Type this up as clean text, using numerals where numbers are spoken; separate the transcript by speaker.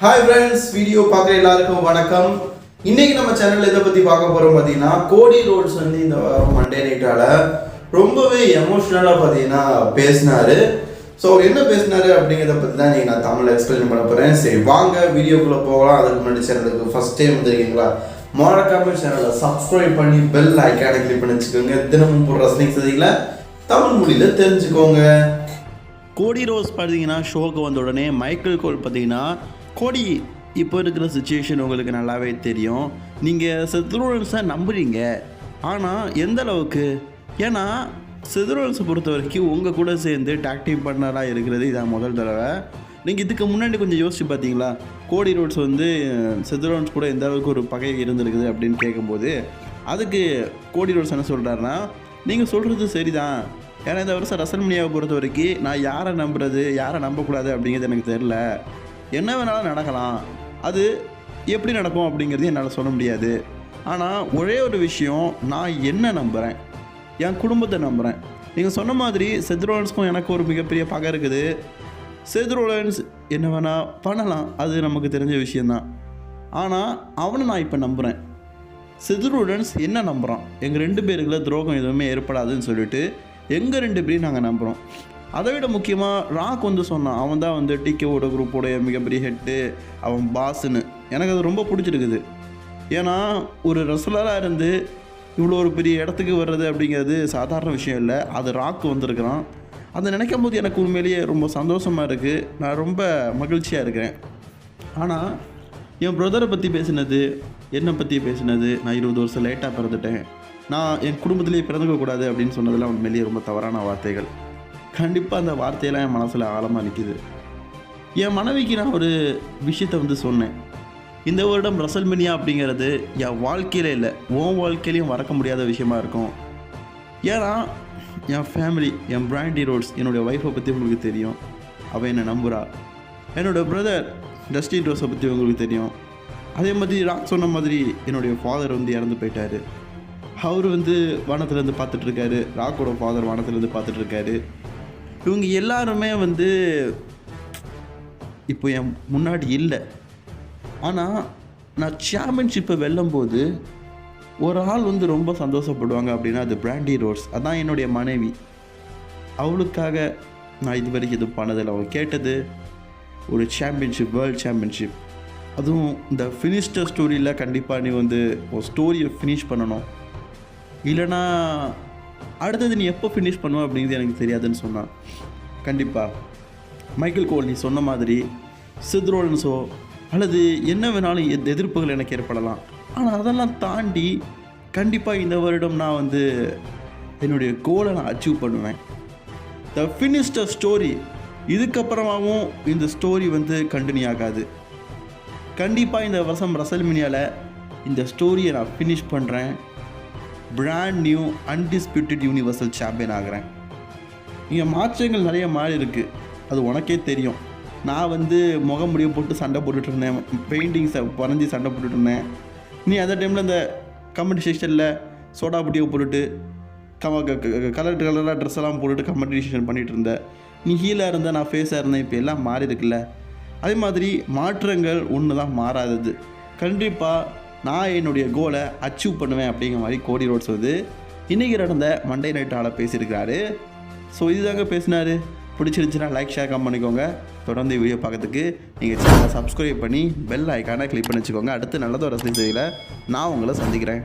Speaker 1: Hi friends, video பார்க்குற எல்லாருக்கும் வணக்கம். இன்னைக்கு நம்ம சேனலில் இதை பற்றி பார்க்க போகிறோம். பார்த்தீங்கன்னா கோடி ரோட்ஸ் வந்து இந்த மண்டே நைட்டால் ரொம்பவே எமோஷ்னலாக பார்த்தீங்கன்னா பேசினார். ஸோ அவர் என்ன பேசினார் அப்படிங்கிறத பற்றி தான் நீங்கள் நான் தமிழில் எக்ஸ்பிளைன் பண்ண போகிறேன். சரி வாங்க வீடியோக்குள்ளே போகலாம். அதுக்கு முன்னாடி சேனலுக்கு ஃபஸ்ட் டைம் வந்துருக்கீங்களா, மறக்காம சேனலை சப்ஸ்கிரைப் பண்ணி பெல் ஐக்கானை கிளிக் பண்ணி வச்சுக்கோங்க. தினமும் போடுற ரசனிங் செய்திகளை தமிழ் மொழியில் தெரிஞ்சுக்கோங்க.
Speaker 2: கோடி ரோஸ் பார்த்தீங்கன்னா ஷோக்கு வந்த உடனே மைக்கேல் கோல் பார்த்தீங்கன்னா, கோடி இப்போ இருக்கிற சுச்சுவேஷன் உங்களுக்கு நல்லாவே தெரியும், நீங்கள் செத்ரோலன்ஸை நம்புறீங்க, ஆனால் எந்த அளவுக்கு? ஏன்னா செத்ரோலன்ஸை பொறுத்த வரைக்கும் உங்கள் கூட சேர்ந்து டாக்டிவ் பார்ட்னராக இருக்கிறது இதான் முதல் தடவை. நீங்கள் இதுக்கு முன்னாடி கொஞ்சம் யோசிச்சு பார்த்தீங்களா, கோடி ரோட்ஸ் வந்து செத்ரோலன்ஸ் கூட எந்த அளவுக்கு ஒரு பகை இருந்திருக்குது அப்படின்னு கேட்கும்போது, அதுக்கு கோடி ரோட்ஸ் என்ன சொல்கிறாருன்னா, நீங்கள் சொல்கிறது சரிதான், ஏன்னா இந்த வருஷம் ரசல்மனியாவை பொறுத்த வரைக்கும் நான் யாரை நம்புறது யாரை நம்பக்கூடாது அப்படிங்கிறது எனக்கு தெரில, என்ன வேணாலும் நடக்கலாம், அது எப்படி நடக்கும் அப்படிங்கிறது என்னால் சொல்ல முடியாது, ஆனால் ஒரே ஒரு விஷயம், நான் என்ன நம்புகிறேன், என் குடும்பத்தை நம்புகிறேன். நீங்கள் சொன்ன மாதிரி செத்ரோலன்ஸ்க்கும் எனக்கு ஒரு மிகப்பெரிய பகை இருக்குது. செத்ரோலன்ஸ் என்ன வேணால் பண்ணலாம், அது நமக்கு தெரிஞ்ச விஷயந்தான், ஆனால் அவனை நான் இப்போ நம்புகிறேன். செத்ரோலன்ஸ் என்ன நம்புகிறான், எங்கள் 2 பேருக்குள்ள துரோகம் எதுவுமே ஏற்படாதுன்னு சொல்லிட்டு எங்கள் 2 பேரையும் நாங்கள் நம்புகிறோம். அதை விட முக்கியமாக ராக் வந்து சொன்னான், அவன் தான் வந்து டிகேவோட குரூப்போடைய மிகப்பெரிய ஹெட்டு, அவன் பாஸ்ன்னு. எனக்கு அது ரொம்ப பிடிச்சிருக்குது. ஏன்னா ஒரு ரெஸ்லராக இருந்து இவ்வளோ ஒரு பெரிய இடத்துக்கு வர்றது அப்படிங்கிறது சாதாரண விஷயம் இல்லை. அது ராக் வந்திருக்கிறான். அதை நினைக்கும் போது எனக்கு உண்மையிலேயே ரொம்ப சந்தோஷமாக இருக்குது, நான் ரொம்ப மகிழ்ச்சியாக இருக்கிறேன். ஆனால் என் ப்ரதரை பற்றி பேசினது, என்னை பற்றி பேசினது, நான் 20 வருஷம் லேட்டாக பிறந்துட்டேன், நான் என் குடும்பத்திலேயே பிறந்துக்கக்கூடாது அப்படின்னு சொன்னதெல்லாம் உண்மையிலேயே ரொம்ப தவறான வார்த்தைகள். கண்டிப்பாக அந்த வார்த்தையெல்லாம் என் மனசில் ஆழமாக நிற்கிது. என் மனைவிக்கு நான் ஒரு விஷயத்தை வந்து சொன்னேன், இந்த வருடம் ரசல்மனியா அப்படிங்கிறது என் வாழ்க்கையில் இல்லை, உன் வாழ்க்கையிலையும் மறக்க முடியாத விஷயமா இருக்கும். ஏன்னா என் ஃபேமிலி, என் பிராண்டி ரோட்ஸ், என்னுடைய ஒய்ஃபை பற்றி உங்களுக்கு தெரியும், அவள் என்னை நம்புகிறா. என்னோடய பிரதர் டஸ்டின் ரோஸை பற்றி உங்களுக்கு தெரியும். அதே மாதிரி ராக் சொன்ன மாதிரி என்னுடைய ஃபாதர் வந்து இறந்து போயிட்டார். அவர் வந்து வானத்துலேருந்து பார்த்துட்ருக்காரு, ராக்கோட ஃபாதர் வானத்துலேருந்து பார்த்துட்ருக்காரு. இவங்க எல்லாருமே வந்து இப்போ என் முன்னாடி இல்லை. ஆனால் நான் சாம்பியன்ஷிப்பை வெல்லும்போது ஒரு ஆள் வந்து ரொம்ப சந்தோஷப்படுவாங்க அப்படின்னா அது பிராண்டி ரோட்ஸ், அதான் என்னுடைய மனைவி. அவளுக்காக நான் இது வரைக்கும் எதுவும் பண்ணதில்லை. அவள் கேட்டது ஒரு சாம்பியன்ஷிப், வேர்ல்டு சாம்பியன்ஷிப், அதுவும் இந்த ஃபினிஷ்ட ஸ்டோரியில் கண்டிப்பாக நீ வந்து ஒரு ஸ்டோரியை ஃபினிஷ் பண்ணணும், இல்லைனா அடுத்தது நீ எப்போ ஃபினிஷ் பண்ணுவேன் அப்படிங்கிறது எனக்கு தெரியாதுன்னு சொன்னான். கண்டிப்பாக மைக்கேல் கோல் நீ சொன்ன மாதிரி செத்ரோலன்ஸோ அல்லது என்ன வேணாலும் எதிர்ப்புகள் எனக்கு ஏற்படலாம், ஆனால் அதெல்லாம் தாண்டி கண்டிப்பாக இந்த வருடம் நான் வந்து என்னுடைய கோலை நான் அச்சீவ் பண்ணுவேன். த ஃபினிஷ்ட ஸ்டோரி, இதுக்கப்புறமாவும் இந்த ஸ்டோரி வந்து கண்டினியூ ஆகாது. கண்டிப்பாக இந்த வருஷம் ரசல்மனியாவில் இந்த ஸ்டோரியை நான் ஃபினிஷ் பண்ணுறேன், brand new undisputed universal champion ஆகிறேன். இங்கே மாற்றங்கள் நிறைய மாறி இருக்குது, அது உனக்கே தெரியும். நான் வந்து முகமுடியை போட்டு சண்டை போட்டுட்டு இருந்தேன், பெயிண்டிங்ஸை வரைஞ்சி சண்டை போட்டுட்டு இருந்தேன். நீ அந்த டைமில் இந்த கமெண்ட் செக்ஷனில் சோடா புட்டியை போட்டுட்டு கலர் கலராக ட்ரெஸ் எல்லாம் போட்டுட்டு கமெண்டேஷன் பண்ணிகிட்டு இருந்தேன். நீ ஹீலாக இருந்த, நான் ஃபேஸாக இருந்தேன், இப்போ எல்லாம் மாறி இருக்குல்ல. அதே மாதிரி மாற்றங்கள் ஒன்று தான் மாறாதது. கண்டிப்பாக நான் என்னுடைய கோலை அச்சீவ் பண்ணுவேன் அப்படிங்கிற மாதிரி கோடி ரோட்ஸ் வந்து இன்றைக்கி நடந்த மண்டே நைட்டால் பேசியிருக்கிறாரு. ஸோ இதுதாங்க பேசினார். பிடிச்சிருந்துச்சுன்னா லைக், ஷேர், கமெண்ட் பண்ணிக்கோங்க. தொடர்ந்து வீடியோ பார்க்கறதுக்கு நீங்கள் சேனலை சப்ஸ்கிரைப் பண்ணி பெல் ஐக்கானை கிளிக் பண்ணி வச்சுக்கோங்க. அடுத்து நல்லதொரு செய்தியில் நான் உங்களை சந்திக்கிறேன்.